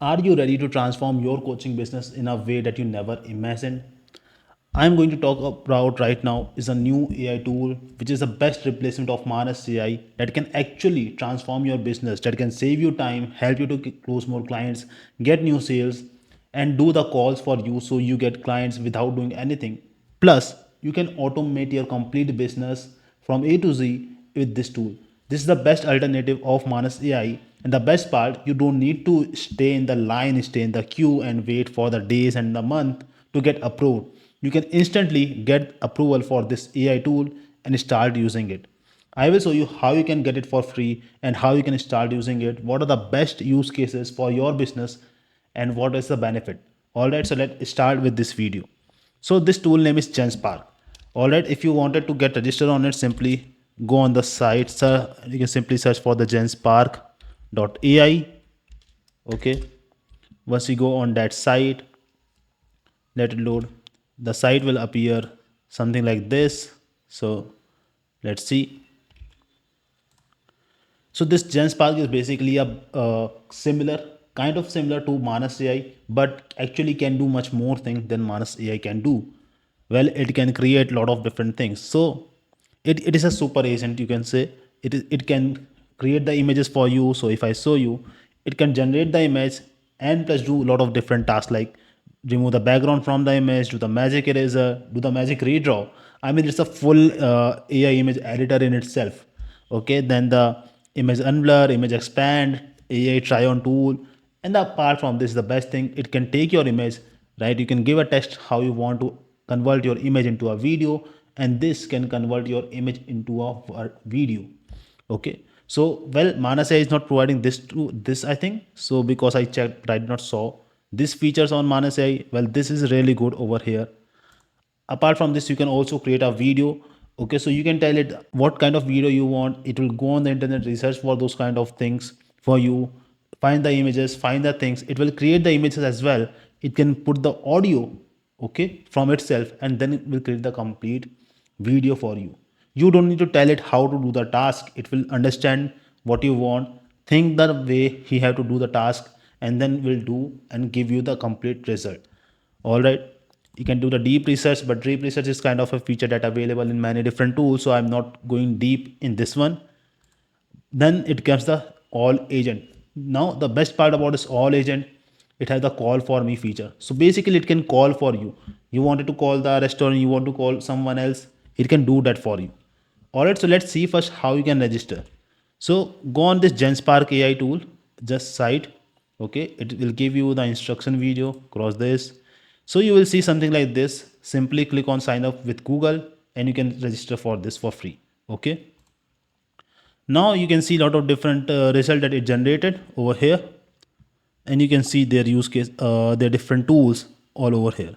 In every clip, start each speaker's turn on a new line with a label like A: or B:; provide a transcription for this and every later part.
A: Are you ready to transform your coaching business in a way that you never imagined? I'm going to talk about right now is a new AI tool which is the best replacement of Manus AI that can actually transform your business, that can save you time, help you to close more clients, get new sales, and do the calls for you so you get clients without doing anything. Plus, you can automate your complete business from A to Z with this tool. This is the best alternative of Manus AI. And the best part, you don't need to stay in the line, stay in the queue, and wait for the days and the month to get approved. You can instantly get approval for this AI tool and start using it. I will show you how you can get it for free and how you can start using it. What are the best use cases for your business and what is the benefit? All right, so let's start with this video. So this tool name is Genspark. All right, if you wanted to get registered on it, simply go on the site. Sir, you can simply search for the Genspark.ai. Okay, once you go on that site, let it load. The site will appear something like this. So let's see. So this Genspark is basically a similar, kind of similar to Manus AI, but actually can do much more things than Manus AI can do. Well, it can create a lot of different things. So it is a super agent, you can say. It can create the images for you. So if I show you, it can generate the image and plus do a lot of different tasks like remove the background from the image, do the magic eraser, do the magic redraw. I mean, it's a full AI image editor in itself. Okay, then the image unblur, image expand, AI try on tool. And apart from this, the best thing, it can take your image, right? You can give a text how you want to convert your image into a video, and this can convert your image into a video. Okay, so well, Manasya is not providing this to this, I think so, because I checked but I did not saw these features on Manasya. Well, this is really good over here. Apart from this, you can also create a video. Okay, so you can tell it what kind of video you want. It will go on the internet, research for those kind of things for you, find the images, find the things. It will create the images as well. It can put the audio, okay, from itself, and then it will create the complete video for you. You don't need to tell it how to do the task. It will understand what you want, think the way he have to do the task, and then will do and give you the complete result. All right, you can do the deep research, but deep research is kind of a feature that available in many different tools, so I'm not going deep in this one. Then it comes the all agent. Now the best part about this all agent, it has the call for me feature. So basically it can call for you. You wanted to call the restaurant, you want to call someone else, it can do that for you. All right, so let's see first how you can register. So go on this Genspark AI tool, just site. Okay, it will give you the instruction video, cross this. So you will see something like this. Simply click on sign up with Google and you can register for this for free. Okay, now you can see a lot of different result that it generated over here, and you can see their use case, their different tools all over here.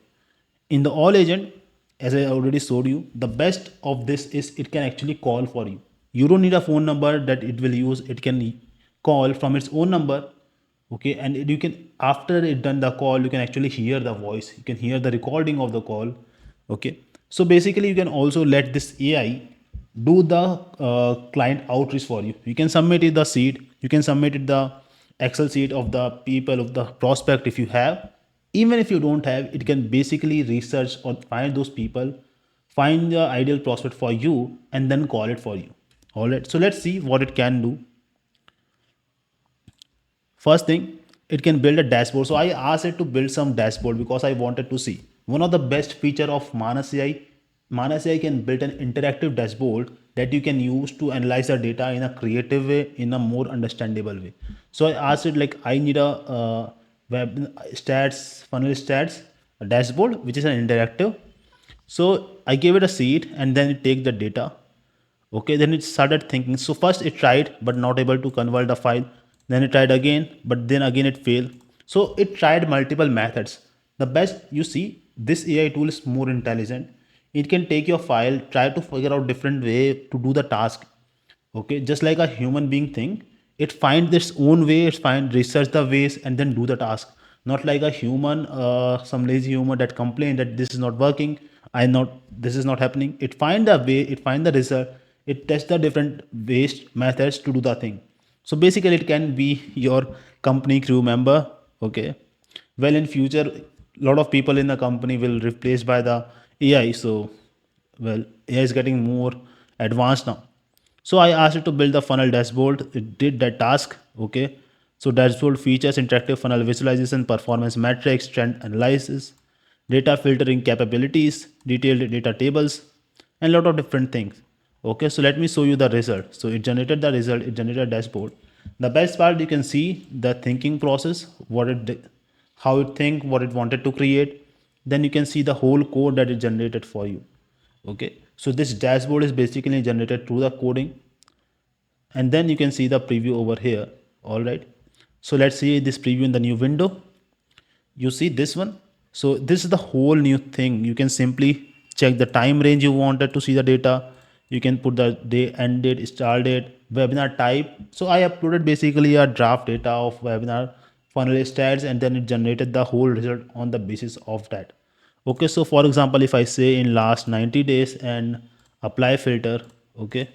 A: In the all agent, as I already showed you, the best of this is it can actually call for you. You don't need a phone number that it will use. It can call from its own number. Okay, and you can, after it done the call, you can actually hear the voice, you can hear the recording of the call. Okay, so basically you can also let this AI do the client outreach for you. You can submit it the sheet, you can submit it the Excel sheet of the people of the prospect if you have. Even if you don't have, it can basically research or find those people, find the ideal prospect for you, and then call it for you. All right, so let's see what it can do. First thing, it can build a dashboard. So I asked it to build some dashboard because I wanted to see. One of the best feature of Manus AI, Manus AI can build an interactive dashboard that you can use to analyze the data in a creative way, in a more understandable way. So I asked it like, I need a web stats, funnel stats, a dashboard, which is an interactive. So I gave it a seed and then it take the data. Okay, then it started thinking. So first it tried, but not able to convert the file. Then it tried again, but then again it failed. So it tried multiple methods. The best, you see, this AI tool is more intelligent. It can take your file, try to figure out different way to do the task. Okay, just like a human being thing, it find its own way, it find research the ways and then do the task. Not like a human, some lazy human that complain that this is not working, I not, this is not happening. It find the way, it find the result, it test the different ways methods to do the thing. So basically it can be your company crew member. Okay. Well, in future, a lot of people in the company will replaced by the AI. So, well, AI is getting more advanced now. So I asked it to build the funnel dashboard. It did that task. Okay. So dashboard features interactive funnel visualization, performance metrics, trend analysis, data filtering capabilities, detailed data tables, and a lot of different things. Okay, so let me show you the result. So it generated the result, it generated a dashboard. The best part, you can see the thinking process, how it think, what it wanted to create. Then you can see the whole code that it generated for you. Okay, so this dashboard is basically generated through the coding, and then you can see the preview over here. All right, so let's see this preview in the new window. You see this one. So this is the whole new thing. You can simply check the time range you wanted to see the data. You can put the day, end date, start date, webinar type. So I uploaded basically a draft data of webinar funnel stats, and then it generated the whole result on the basis of that. Okay, so for example, if I say in last 90 days and apply filter. Okay,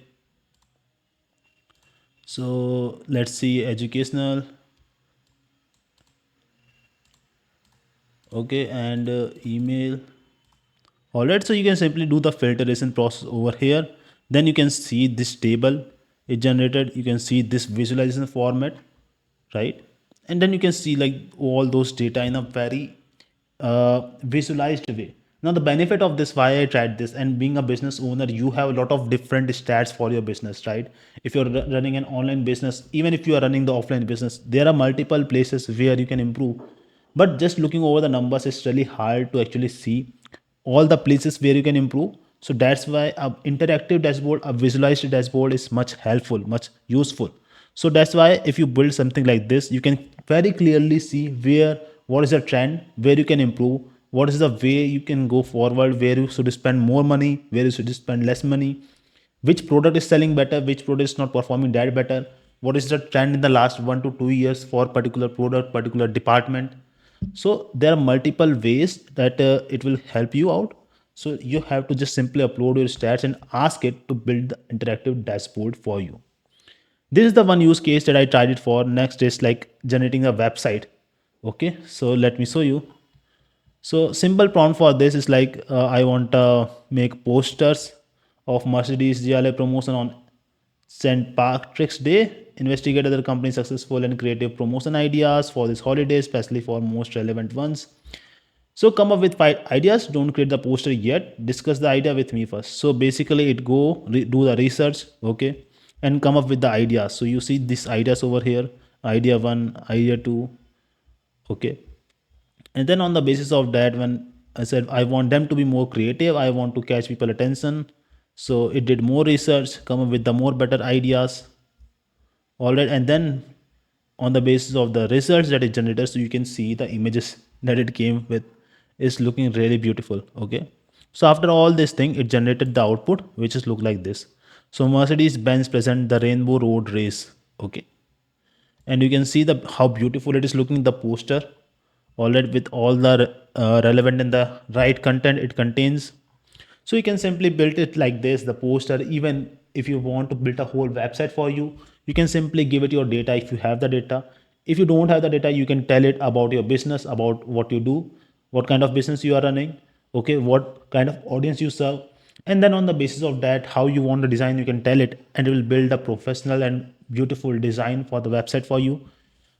A: so let's see educational. Okay, and email. Alright, so you can simply do the filtration process over here. Then you can see this table it generated. You can see this visualization format, right? And then you can see like all those data in a very visualized way. Now the benefit of this, why I tried this, and being a business owner, you have a lot of different stats for your business, right? If you're running an online business, even if you are running the offline business, there are multiple places where you can improve. But just looking over the numbers, it's really hard to actually see all the places where you can improve. So that's why a interactive dashboard, a visualized dashboard is much helpful, much useful. So that's why if you build something like this, you can very clearly see where, what is the trend, where you can improve, what is the way you can go forward, where you should spend more money, where you should spend less money, which product is selling better, which product is not performing that better, what is the trend in the last 1 to 2 years for particular product, particular department. So there are multiple ways that it will help you out. So you have to just simply upload your stats and ask it to build the interactive dashboard for you. This is the one use case that I tried it for. Next is like generating a website. Okay, so let me show you. So simple prompt for this is like I want to make posters of Mercedes GLA promotion on St. Patrick's Day. Investigate other company successful and creative promotion ideas for this holiday, especially for most relevant ones. So come up with 5 ideas. Don't create the poster yet. Discuss the idea with me first. So basically, it go do the research, okay, and come up with the ideas. So you see these ideas over here. Idea one, idea two, okay, and then on the basis of that, when I said I want them to be more creative, I want to catch people attention, so it did more research, come up with the more better ideas. All right, and then on the basis of the results that it generated, so you can see the images that it came with is looking really beautiful. Okay, so after all this thing, it generated the output which is look like this. So Mercedes Benz present the rainbow road race. Okay, and you can see the how beautiful it is looking, the poster, all right, with all the relevant and the right content it contains. So you can simply build it like this, the poster. Even if you want to build a whole website for you, you can simply give it your data if you have the data. If you don't have the data, you can tell it about your business, about what you do, what kind of business you are running, okay, what kind of audience you serve. And then on the basis of that, how you want to design, you can tell it, and it will build a professional and beautiful design for the website for you.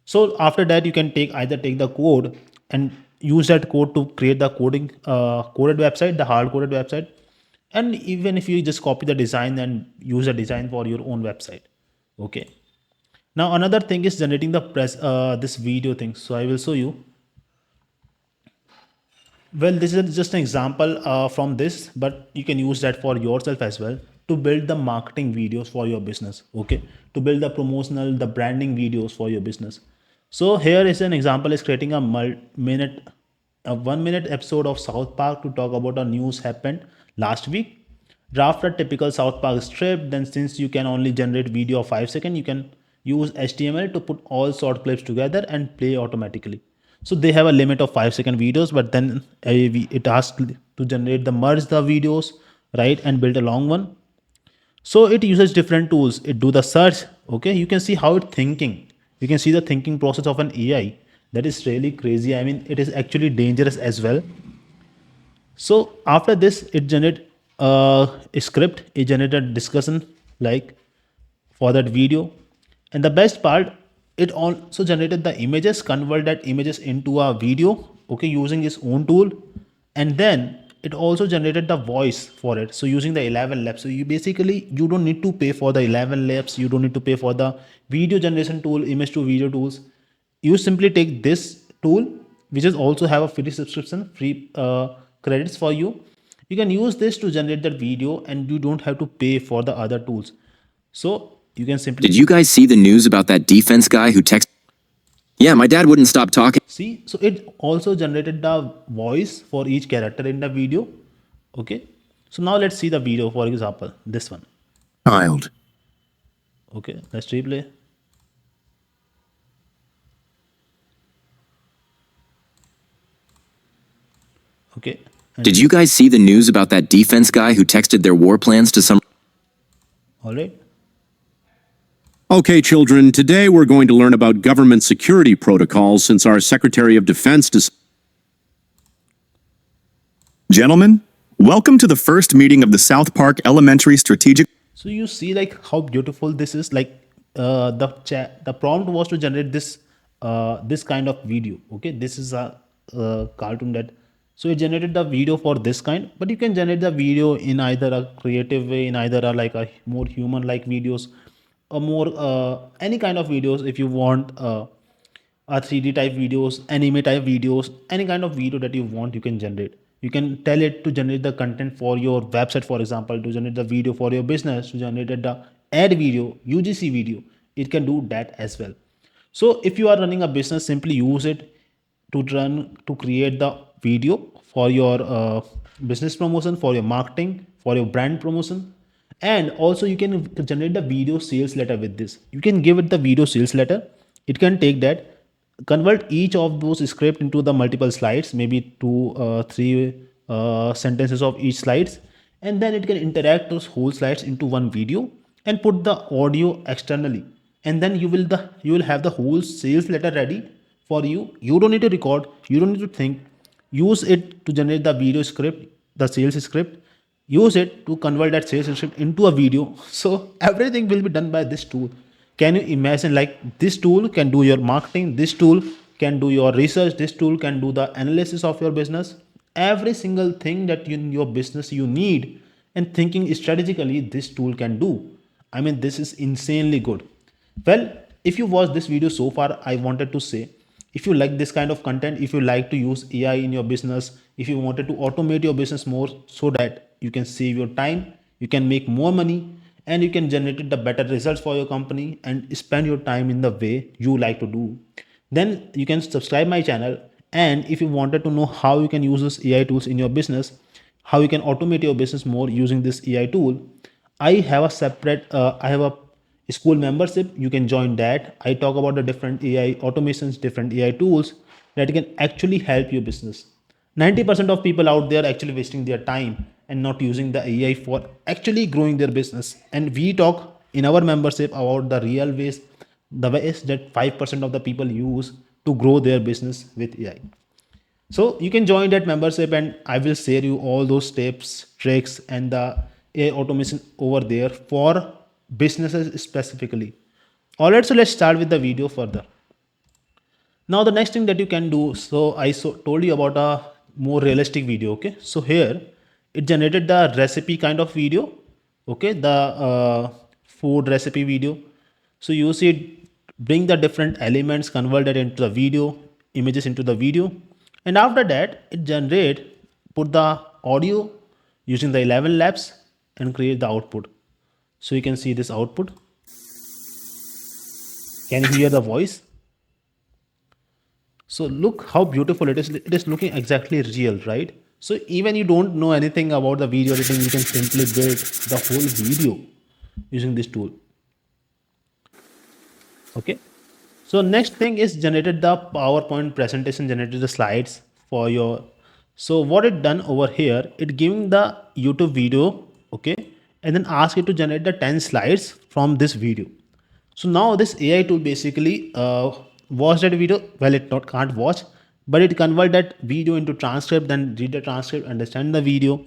A: So after that, you can take the code and use that code to create the coded website, the hard coded website. And even if you just copy the design and use the design for your own website. Okay, now another thing is generating the this video thing. So I will show you. Well, this is just an example from this, but you can use that for yourself as well to build the marketing videos for your business. Okay, to build the promotional, the branding videos for your business. So here is an example: is creating a 1 minute episode of South Park to talk about a news happened last week. Draft a typical South Park script. Then, since you can only generate video of 5 seconds, you can use HTML to put all short clips together and play automatically. So they have a limit of 5 second videos, but then it asks to generate the merge the videos, right, and build a long one. So it uses different tools. It do the search. Okay, you can see how it's thinking. You can see the thinking process of an AI. That is really crazy. I mean, it is actually dangerous as well. So after this, it generate a script, it generated discussion like for that video. And the best part, it also generated the images, convert that images into a video, okay, using its own tool. And then it also generated the voice for it. So using the 11 labs. So you basically, you don't need to pay for the 11 labs. You don't need to pay for the video generation tool, image to video tools. You simply take this tool, which is also have a free subscription, free credits for you. You can use this to generate that video and you don't have to pay for the other tools. So you can simply
B: Did you guys see the news about that defense guy who texted? Yeah, my dad wouldn't stop talking.
A: see. So it also generated the voice for each character in the video. Okay. So now let's see the video, for example, this one.
B: Child.
A: Okay, let's replay. Okay. And
B: Did you guys see the news about that defense guy who texted their war plans to some?
A: all right.
C: Okay, children, today we're going to learn about government security protocols since our Secretary of Defense
D: Gentlemen, welcome to the first meeting of the South Park Elementary Strategic.
A: So you see like how beautiful this is. Like the prompt was to generate this kind of video. Okay, this is a cartoon that, so it generated the video for this kind. But you can generate the video in either a creative way, in either a like a more human like videos, or more any kind of videos if you want. A 3D type videos, anime type videos, any kind of video that you want, you can generate. You can tell it to generate the content for your website, for example, to generate the video for your business, to generate the ad video, UGC video. It can do that as well. So if you are running a business, simply use it to create the video for your business promotion, for your marketing, for your brand promotion. And also you can generate the video sales letter with this. You can give it the video sales letter. It can take that, convert each of those script into the multiple slides, maybe two three sentences of each slides, and then it can interact those whole slides into one video and put the audio externally. And then you will have the whole sales letter ready for you. You don't need to record, you don't need to think. Use it to generate the video script, the sales script. Use it to convert that sales script into a video. So everything will be done by this tool. Can you imagine, like, this tool can do your marketing, this tool can do your research, this tool can do the analysis of your business, every single thing that in your business you need, and thinking strategically, this tool can do. I mean, this is insanely good. Well, if you watched this video so far, I wanted to say, if you like this kind of content, if you like to use AI in your business, if you wanted to automate your business more so that you can save your time, you can make more money, and you can generate the better results for your company and spend your time in the way you like to do, then you can subscribe my channel. And if you wanted to know how you can use this AI tools in your business, how you can automate your business more using this AI tool, I have a separate I have a school membership. You can join that. I talk about the different AI automations, different AI tools that can actually help your business. 90% of people out there actually wasting their time and not using the AI for actually growing their business. And we talk in our membership about the real ways, the ways that 5% of the people use to grow their business with AI. So you can join that membership and I will share you all those tips, tricks, and the AI automation over there for businesses specifically. All right, so let's start with the video further. Now the next thing that you can do, so I told you about a more realistic video. Okay, so here it generated the recipe kind of video. Okay, the food recipe video. So you see it bring the different elements, convert that into the video, images into the video, and after that it generate, put the audio using the 11 labs and create the output. So you can see this output. Can you hear the voice? So look how beautiful it is. It is looking exactly real, right? So even you don't know anything about the video editing, you can simply build the whole video using this tool. Okay. So next thing is generated the PowerPoint presentation, generated the slides for your. So what it done over here, it giving the YouTube video, okay, and then ask it to generate the 10 slides from this video. So now this AI tool basically watch that video. Well, it not can't watch, but it convert that video into transcript, then read the transcript, understand the video.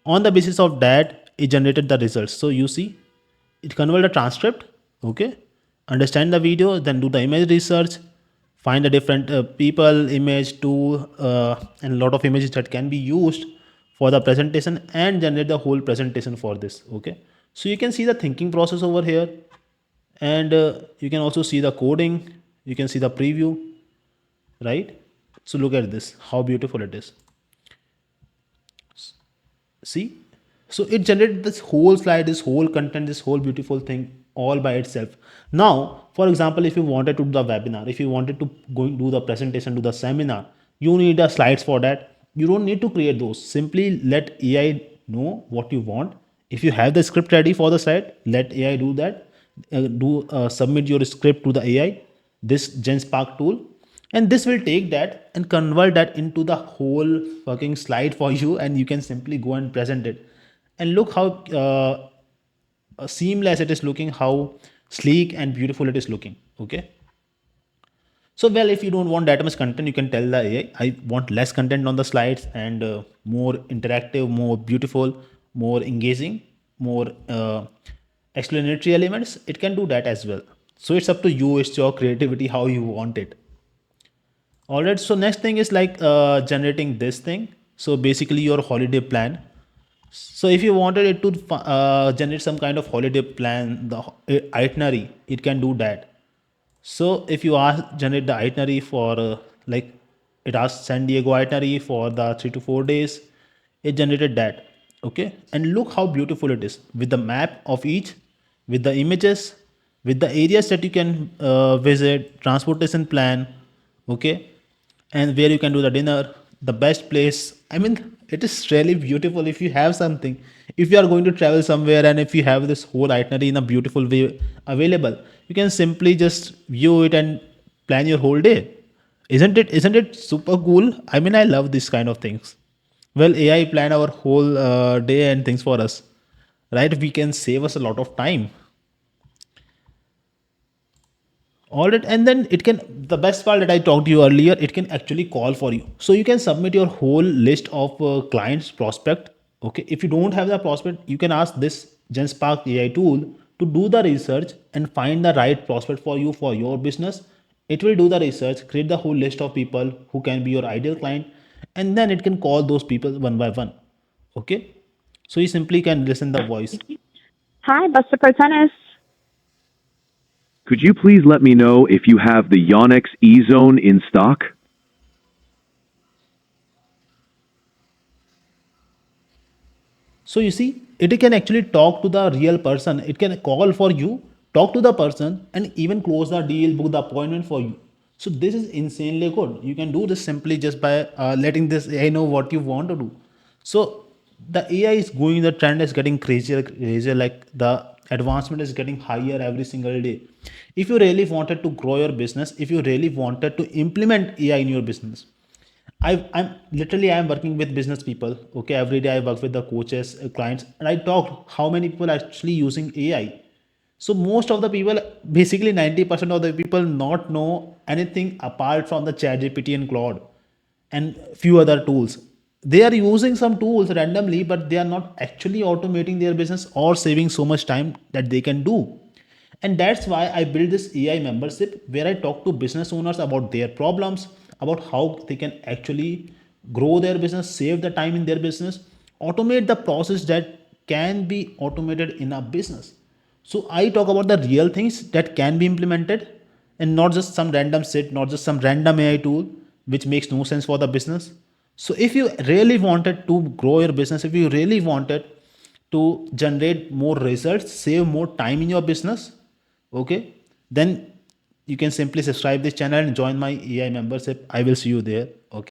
A: On the basis of that, it generated the results. So you see, it convert the transcript, okay, understand the video, then do the image research, find the different people, image, tool, and a lot of images that can be used for the presentation, and generate the whole presentation for this. Okay, so you can see the thinking process over here, and you can also see the coding, you can see the preview, right? So look at this, how beautiful it is. See, so it generated this whole slide, this whole content, this whole beautiful thing all by itself. Now for example, if you wanted to do the webinar, if you wanted to go do the presentation, do the seminar, you need the slides for that. You don't need to create those, simply let AI know what you want. If you have the script ready for the slide, let AI do that. Do Submit your script to the AI, this Genspark tool, and this will take that and convert that into the whole fucking slide for you, and you can simply go and present it. And look how seamless it is looking, how sleek and beautiful it is looking. Okay, so well, if you don't want that much content, you can tell the AI, I want less content on the slides, and more interactive, more beautiful, more engaging, more explanatory elements. It can do that as well. So it's up to you, it's your creativity, how you want it. All right, so next thing is like generating this thing. So basically your holiday plan. So if you wanted it to generate some kind of holiday plan, the itinerary, it can do that. So if you ask generate the itinerary for like it asks San Diego itinerary for the 3 to 4 days, it generated that. Okay, and look how beautiful it is with the map of each, with the images, with the areas that you can visit, transportation plan. Okay, and where you can do the dinner, the best place. I mean, it is really beautiful. If you have something, if you are going to travel somewhere, and if you have this whole itinerary in a beautiful way available, you can simply just view it and plan your whole day. Isn't it super cool? I mean, I love this kind of things. Well, AI plan our whole day and things for us, right? We can save us a lot of time. All right, and then it can, the best part that I talked to you earlier, it can actually call for you. So you can submit your whole list of clients, prospect. Okay, if you don't have the prospect, you can ask this Genspark AI tool to do the research and find the right prospect for you for your business. It will do the research, create the whole list of people who can be your ideal client, and then it can call those people one by one. Okay, so you simply can listen the voice.
E: Hi, Buster Pro Tennis.
C: Could you please let me know if you have the Yonex E-Zone in stock?
A: So you see, it can actually talk to the real person. It can call for you, talk to the person, and even close the deal, book the appointment for you. So this is insanely good. You can do this simply just by letting this AI know what you want to do. So the AI is going, the trend is getting crazier, crazier. Like the advancement is getting higher every single day. If you really wanted to grow your business, if you really wanted to implement AI in your business, I'm working with business people. Okay, every day I work with the coaches, clients, and I talk how many people are actually using AI. So most of the people, basically 90% of the people, not know anything apart from the Chat GPT and Claude and few other tools. They are using some tools randomly, but they are not actually automating their business or saving so much time that they can do. And that's why I built this AI membership where I talk to business owners about their problems, about how they can actually grow their business, save the time in their business, automate the process that can be automated in a business. So I talk about the real things that can be implemented, and not just some random shit, not just some random AI tool which makes no sense for the business. So if you really wanted to grow your business, if you really wanted to generate more results, save more time in your business, okay, then you can simply subscribe this channel and join my AI membership. I will see you there. Okay.